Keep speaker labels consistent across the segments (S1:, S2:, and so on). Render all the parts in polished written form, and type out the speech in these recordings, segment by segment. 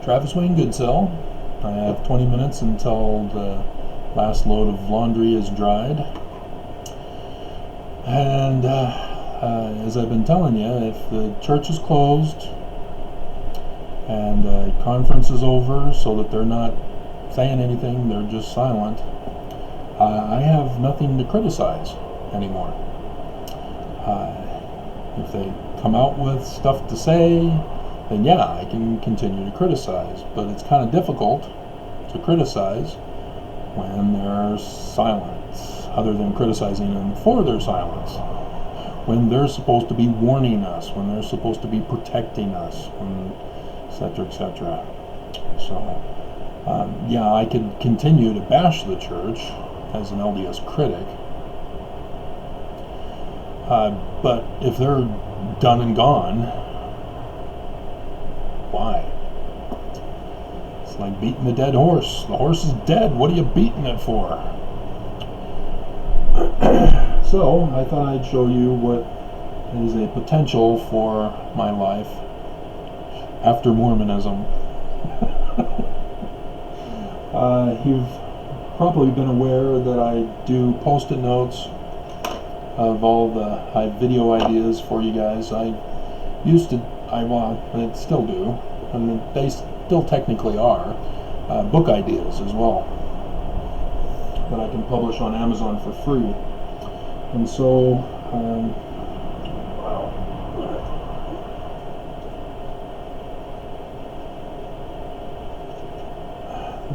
S1: Travis Wayne Goodsell. I have 20 minutes until the last load of laundry is dried. And as I've been telling you, if the church is closed and conference is over so that they're not saying anything, they're just silent, I have nothing to criticize anymore. If they come out with stuff to say, then yeah, I can continue to criticize. But it's kind of difficult to criticize when there's silence, other than criticizing them for their silence. When they're supposed to be warning us, when they're supposed to be protecting us, etc., etc. So, yeah, I could continue to bash the church as an LDS critic. But if they're done and gone, why? It's like beating a dead horse. The horse is dead. What are you beating it for? So I thought I'd show you what is a potential for my life after Mormonism. You've probably been aware that I do post-it notes of all the video ideas for you guys. I still do, and they still technically are, book ideas as well, that I can publish on Amazon for free. And so,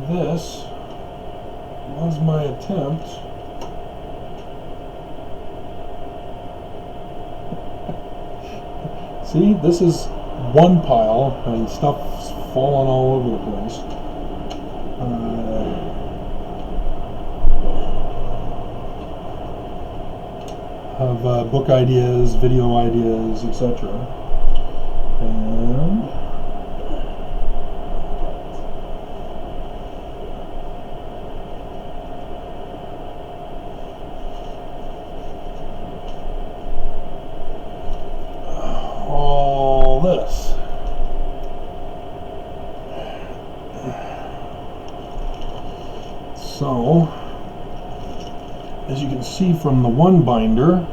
S1: this was my attempt see, this is one pile, and stuff's falling all over the place. Of book ideas, video ideas, etc. And all this. So, as you can see from the one binder,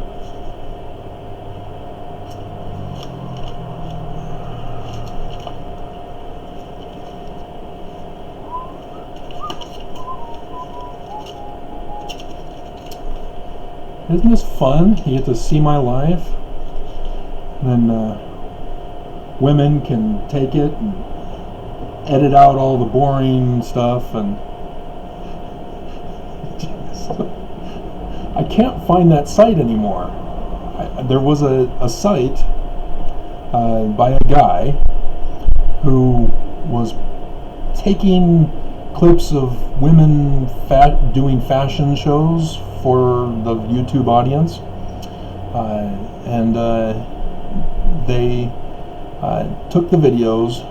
S1: isn't this fun? You get to see my life, and then women can take it and edit out all the boring stuff, and I can't find that site anymore. There was a site by a guy who was taking clips of women doing fashion shows for the YouTube audience, and they took the videos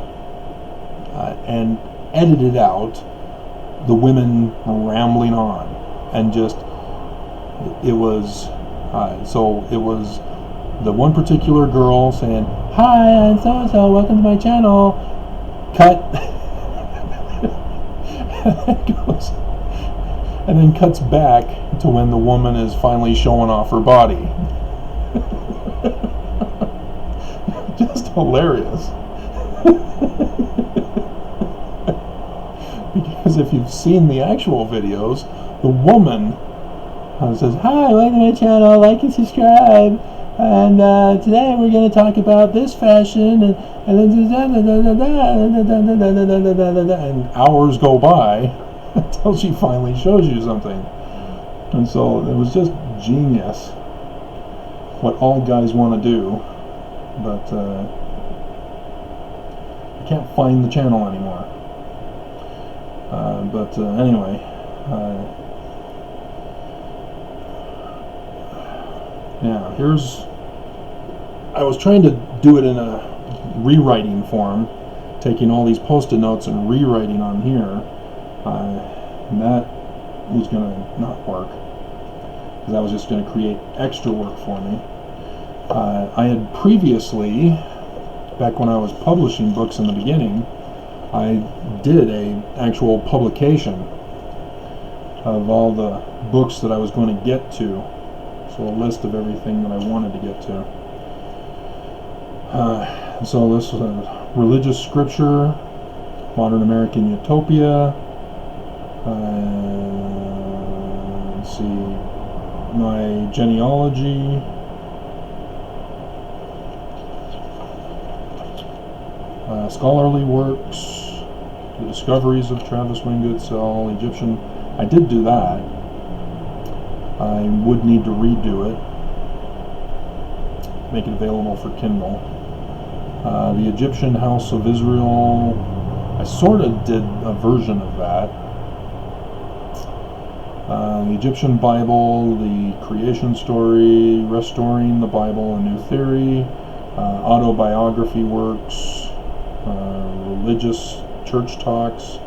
S1: and edited out the women rambling on, and just it was the one particular girl saying, "Hi, I'm so and so, welcome to my channel," cut. And then cuts back to when the woman is finally showing off her body. Just hilarious. Because if you've seen the actual videos, the woman says, "Hi, welcome to my channel, like and subscribe, and today we're going to talk about this fashion," and hours go by until she finally shows you something. And so it was just genius what all guys want to do, but I can't find the channel anymore. Anyway, yeah, I was trying to do it in a rewriting form, taking all these post-it notes and rewriting on here. And that was going to not work, because that was just going to create extra work for me. I had previously, back when I was publishing books in the beginning, I did a actual publication of all the books that I was going to get to. So a list of everything that I wanted to get to. So this was religious scripture, modern American utopia. Let's see, my genealogy. Scholarly works, the discoveries of Travis Wingate, Sell, Egyptian. I did do that. I would need to redo it, make it available for Kindle. The Egyptian House of Israel, I sort of did a version of that. The Egyptian Bible, the creation story, restoring the Bible, a new theory, autobiography works, religious church talks,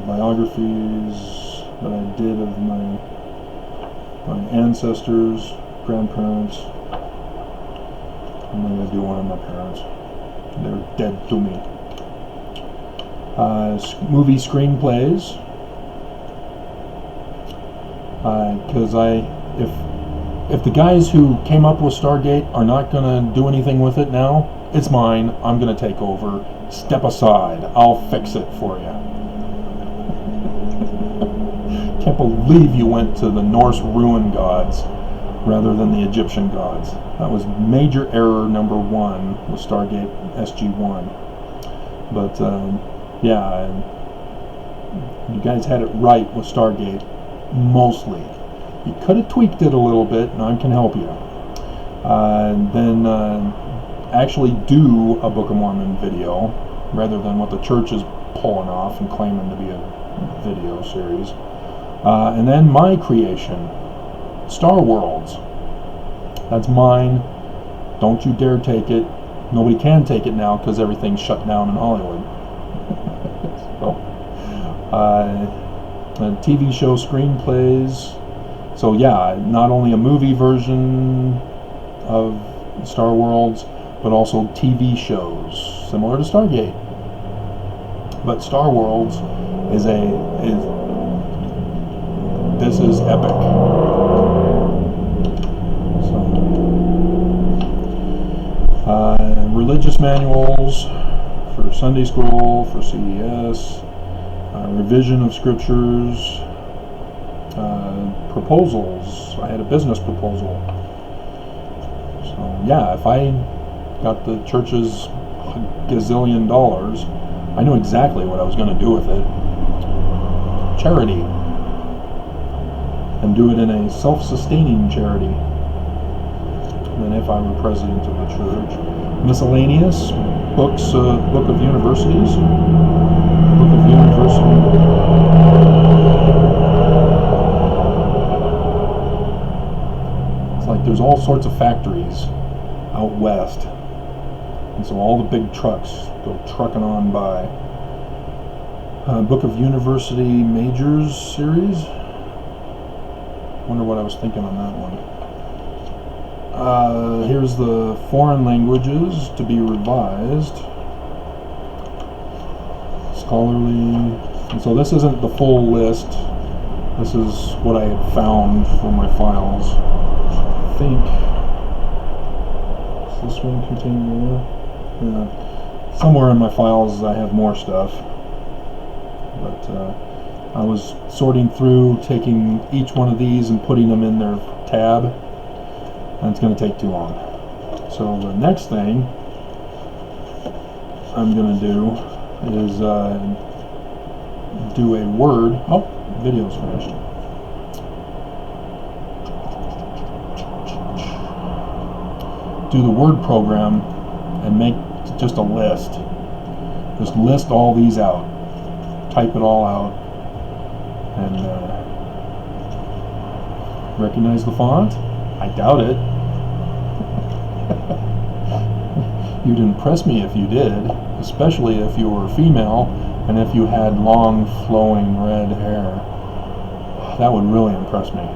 S1: biographies that I did of my ancestors, grandparents. I'm not going to do one of my parents. They're dead to me. Movie screenplays. Because if the guys who came up with Stargate are not going to do anything with it now, it's mine. I'm going to take over. Step aside. I'll fix it for you. Can't believe you went to the Norse ruin gods rather than the Egyptian gods. That was major error number one with Stargate SG-1. But yeah, you guys had it right with Stargate, mostly. You could have tweaked it a little bit, and I can help you. Then actually do a Book of Mormon video, rather than what the church is pulling off and claiming to be a video series. And then my creation, Star Worlds. That's mine. Don't you dare take it. Nobody can take it now because everything's shut down in Hollywood. So, TV show screenplays. So yeah, not only a movie version of Star Worlds, but also TV shows similar to Stargate. But Star Worlds is this is epic. So, religious manuals for Sunday School, for CES, revision of scriptures, proposals. I had a business proposal. So yeah, if I got the church's gazillion dollars, I knew exactly what I was going to do with it. Charity. And do it in a self-sustaining charity. Than if I were president of the church. Miscellaneous books, Book of Universities. Book of University. It's like there's all sorts of factories out west, and so all the big trucks go trucking on by. Book of University Majors series. Wonder what I was thinking on that one. Here's the foreign languages to be revised. Scholarly. And so this isn't the full list. This is what I had found for my files. I think. Does this one contain more? Yeah. Somewhere in my files I have more stuff. But I was sorting through, taking each one of these and putting them in their tab, and it's going to take too long. So the next thing I'm going to do is do a Word. Oh, video's finished. Do the Word program and make just a list. Just list all these out. Type it all out. And recognize the font? I doubt it. You'd impress me if you did, especially if you were female and if you had long, flowing red hair. That would really impress me.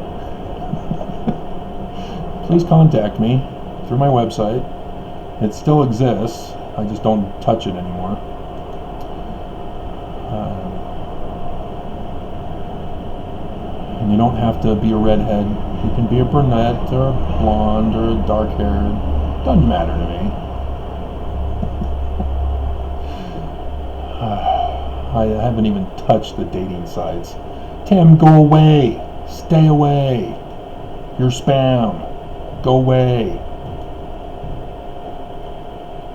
S1: Please contact me through my website. It still exists. I just don't touch it anymore. And you don't have to be a redhead. You can be a brunette or a blonde or a dark-haired. Doesn't matter to me. I haven't even touched the dating sites. Tim, go away. Stay away. You're spam. Go away.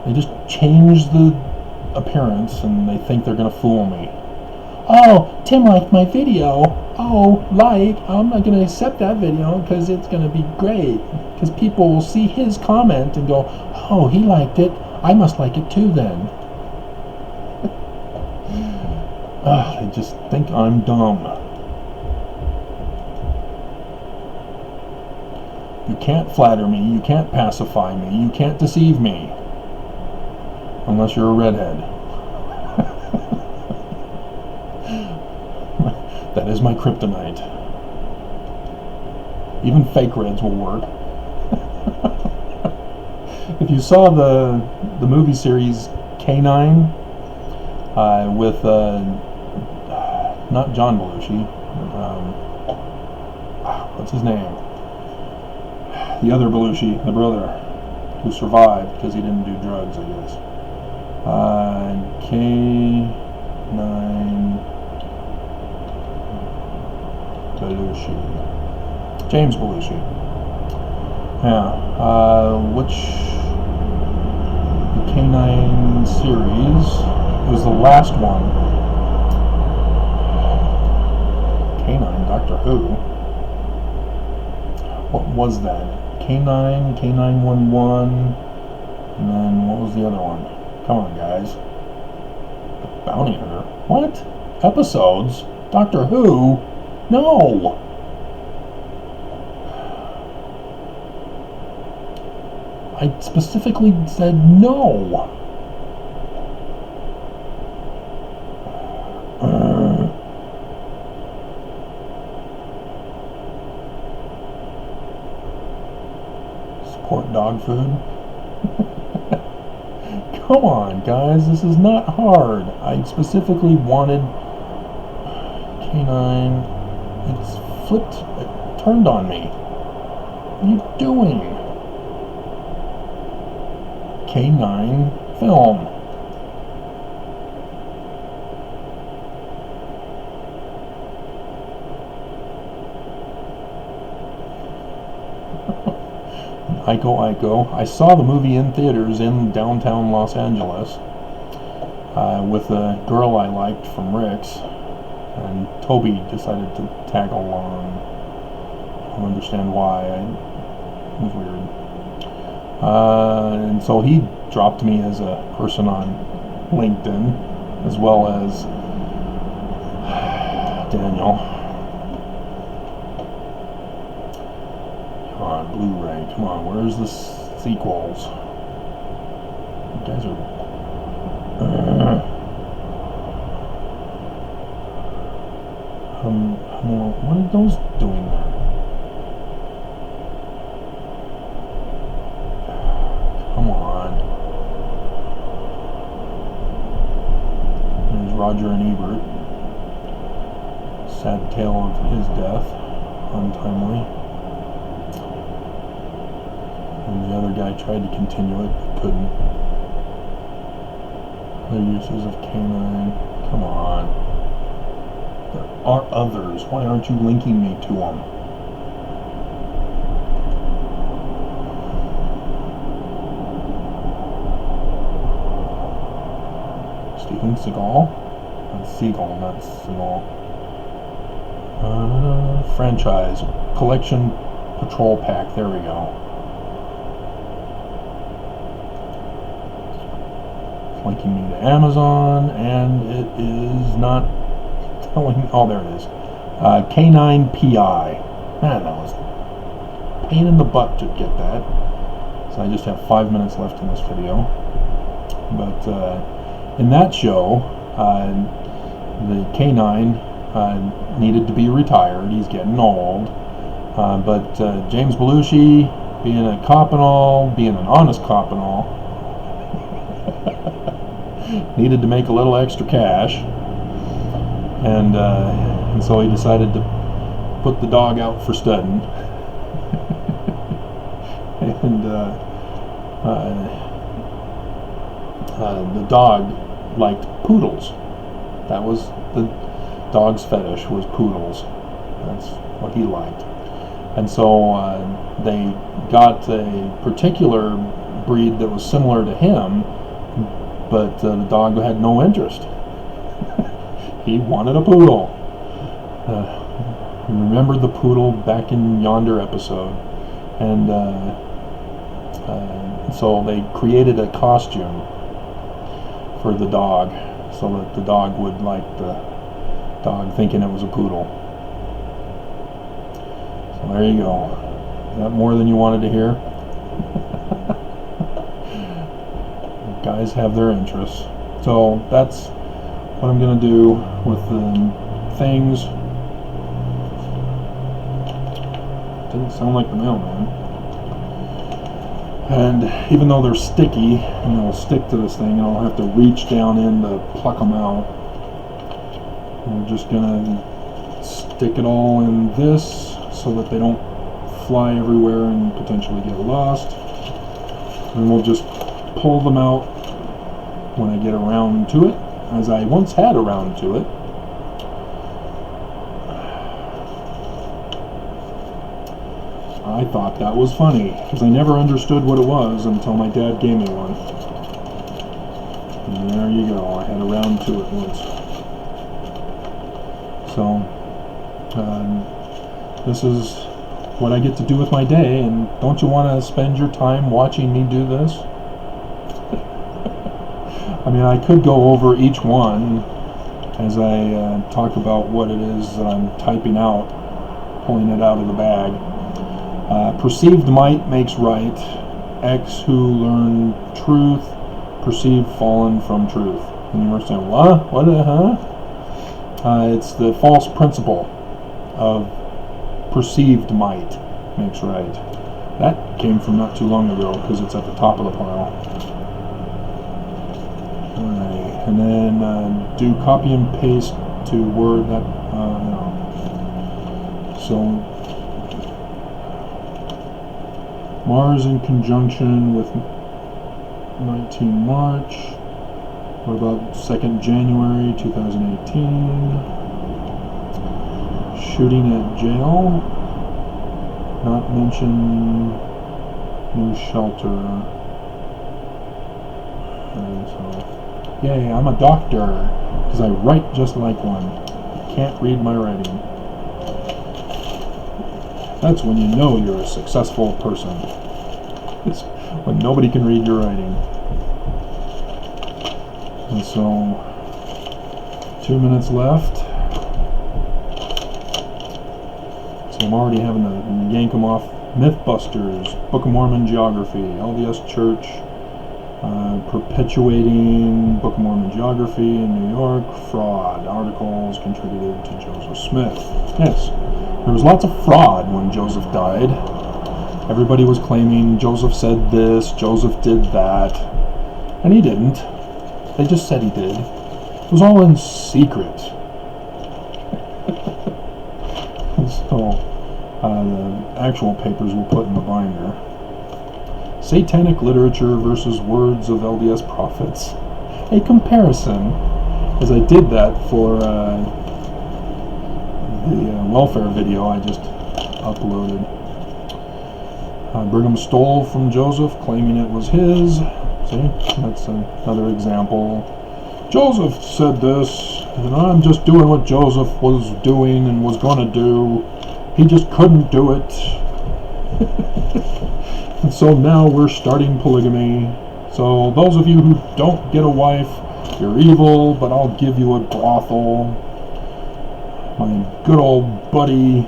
S1: They just change the appearance and they think they're going to fool me. Oh, Tim liked my video. Oh, I'm not going to accept that video because it's going to be great. Because people will see his comment and go, oh, he liked it. I must like it too then. They just think I'm dumb. You can't flatter me. You can't pacify me. You can't deceive me. Unless you're a redhead. That is my kryptonite. Even fake reds will work. If you saw the movie series K9 with not John Belushi, what's his name? The other Belushi, the brother, who survived because he didn't do drugs, I guess. K9 Belushi. James Belushi. Yeah. Which the K9 series? It was the last one. K9, Doctor Who. What was that? K9, K911, and then what was the other one? Come on, guys. Bounty Hunter. What? Episodes? Doctor Who? No! I specifically said no! Support dog food? Come on, guys, this is not hard. I specifically wanted K9. It's flipped, it turned on me. What are you doing? K9 film. Aiko. I saw the movie in theaters in downtown Los Angeles with a girl I liked from Rick's, and Toby decided to tag along. I don't understand why. It was weird. And so he dropped me as a person on LinkedIn, as well as Daniel. Come on, Blu-ray. Come on, where's the sequels? You guys are... what are those doing there? Come on. There's Roger and Ebert. Sad tale of his death. Untimely. And the other guy tried to continue it, but couldn't. Other uses of K9. Come on. There are others. Why aren't you linking me to them? Steven Seagal? That's Seagal, not Seagal. Franchise. Collection Patrol Pack. There we go. It's linking me to Amazon, and it is not telling... Oh, there it is. K9PI. Man, that was a pain in the butt to get that. So I just have 5 minutes left in this video. But in that show, the K9 needed to be retired. He's getting old. But James Belushi, being a cop and all, being an honest cop and all, needed to make a little extra cash. and so he decided to put the dog out for studying. And the dog liked poodles. That was the dog's fetish, was poodles. That's what he liked. And so they got a particular breed that was similar to him, but the dog had no interest. He wanted a poodle. Remember the poodle back in yonder episode. And so they created a costume for the dog so that the dog would like the dog thinking it was a poodle. So there you go. Is that more than you wanted to hear? Guys have their interests. So that's what I'm going to do with the things. Didn't sound like the mailman. And even though they're sticky and they'll stick to this thing, and I'll have to reach down in to pluck them out, we're just gonna stick it all in this so that they don't fly everywhere and potentially get lost. And we'll just pull them out when I get around to it, as I once had around to it. I thought that was funny, because I never understood what it was until my dad gave me one. And there you go, I had a round to it once. So, this is what I get to do with my day, and don't you want to spend your time watching me do this? I mean, I could go over each one as I talk about what it is that I'm typing out, pulling it out of the bag. Perceived might makes right. X who learn truth, perceived fallen from truth. And you were saying, what? What? It's the false principle of perceived might makes right. That came from not too long ago because it's at the top of the pile. Alright, and then do copy and paste to Word. That no. So Mars in conjunction with 19 March. What about 2nd January 2018? Shooting at jail. Not mention new shelter. So, yay, I'm a doctor, because I write just like one. Can't read my writing. That's when you know you're a successful person. It's when nobody can read your writing. And so, 2 minutes left. So I'm already having to yank them off. Mythbusters, Book of Mormon geography, LDS Church, perpetuating Book of Mormon geography in New York, fraud, articles contributed to Joseph Smith. Yes. There was lots of fraud when Joseph died. Everybody was claiming Joseph said this, Joseph did that, and he didn't. They just said he did. It was all in secret. So, the actual papers we'll put in the binder. Satanic literature versus words of LDS prophets. A comparison, as I did that for the welfare video I just uploaded. Brigham stole from Joseph, claiming it was his. See, that's another example. Joseph said this, and I'm just doing what Joseph was doing and was going to do. He just couldn't do it. And so now we're starting polygamy. So those of you who don't get a wife, you're evil, but I'll give you a brothel. My good old buddy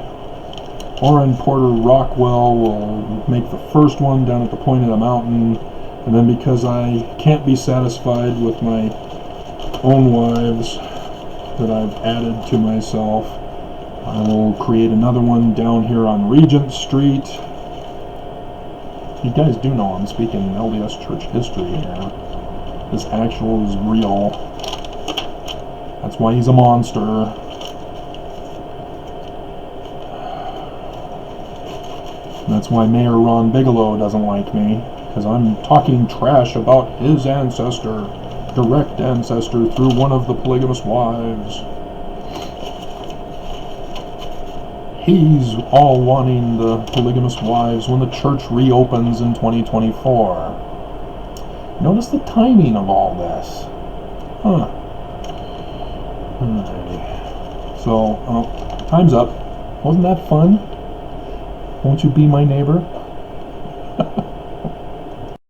S1: Orrin Porter Rockwell will make the first one down at the point of the mountain, and then because I can't be satisfied with my own wives that I've added to myself, I will create another one down here on Regent Street. You guys do know I'm speaking LDS church history here. This actual is real. That's why he's a monster. That's why Mayor Ron Bigelow doesn't like me, because I'm talking trash about his ancestor, direct ancestor through one of the polygamous wives. He's all wanting the polygamous wives when the church reopens in 2024. Notice the timing of all this. Huh. Alrighty. So, time's up. Wasn't that fun? Won't you be my neighbor?